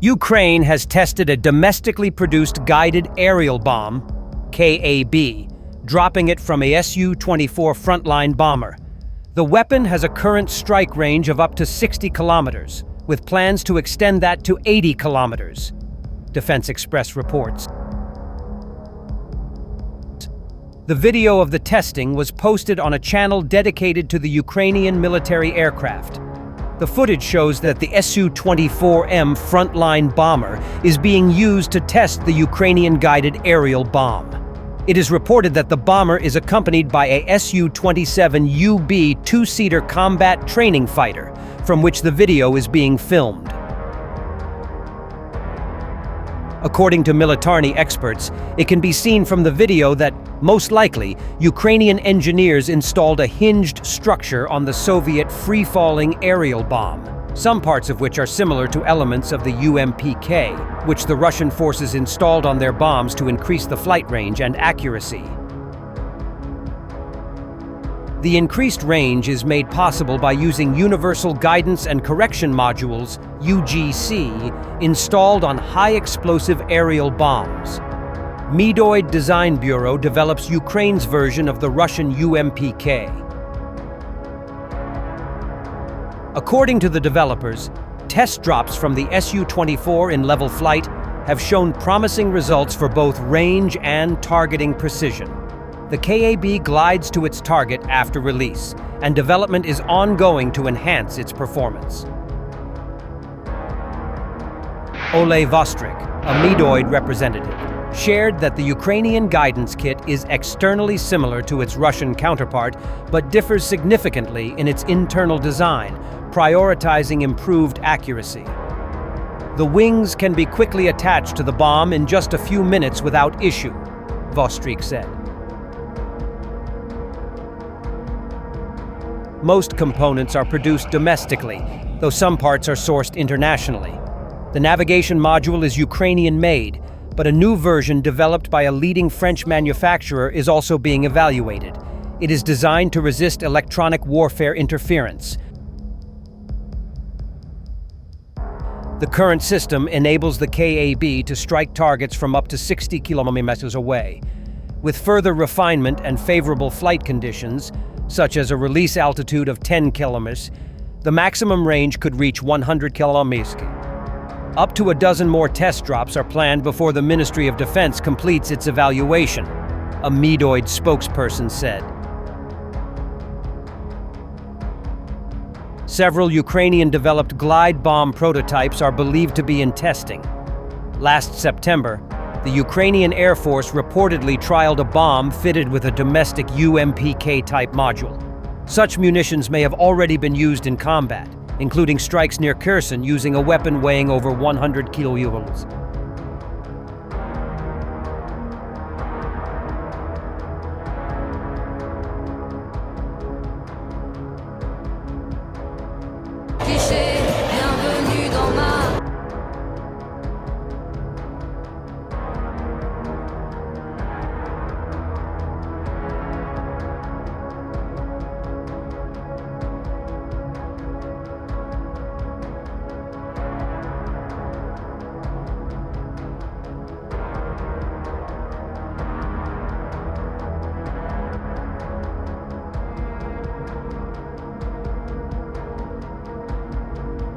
Ukraine has tested a domestically produced guided aerial bomb, KAB, dropping it from a Su-24 frontline bomber. The weapon has a current strike range of up to 60 kilometers, with plans to extend that to 80 kilometers, Defense Express reports. The video of the testing was posted on a channel dedicated to the Ukrainian military aircraft. The footage shows that the Su-24M frontline bomber is being used to test the Ukrainian guided aerial bomb. It is reported that the bomber is accompanied by a Su-27UB two-seater combat training fighter, from which the video is being filmed. According to Militarny experts, it can be seen from the video that, most likely, Ukrainian engineers installed a hinged structure on the Soviet free-falling aerial bomb, some parts of which are similar to elements of the UMPK, which the Russian forces installed on their bombs to increase the flight range and accuracy. The increased range is made possible by using Universal Guidance and Correction Modules, UGC, installed on high-explosive aerial bombs. Medoid Design Bureau develops Ukraine's version of the Russian UMPK. According to the developers, test drops from the Su-24 in level flight have shown promising results for both range and targeting precision. The KAB glides to its target after release, and development is ongoing to enhance its performance. Ole Vostrik, a Medoid representative, shared that the Ukrainian guidance kit is externally similar to its Russian counterpart, but differs significantly in its internal design, prioritizing improved accuracy. The wings can be quickly attached to the bomb in just a few minutes without issue, Vostrik said. Most components are produced domestically, though some parts are sourced internationally. The navigation module is Ukrainian-made, but a new version developed by a leading French manufacturer is also being evaluated. It is designed to resist electronic warfare interference. The current system enables the KAB to strike targets from up to 60 kilometers away. With further refinement and favorable flight conditions, such as a release altitude of 10 kilometers, the maximum range could reach 100 kilometers. Up to a dozen more test drops are planned before the Ministry of Defense completes its evaluation, a Medoid spokesperson said. Several Ukrainian-developed glide bomb prototypes are believed to be in testing. Last September, the Ukrainian Air Force reportedly trialed a bomb fitted with a domestic UMPK-type module. Such munitions may have already been used in combat, including strikes near Kherson using a weapon weighing over 100 kilojoules.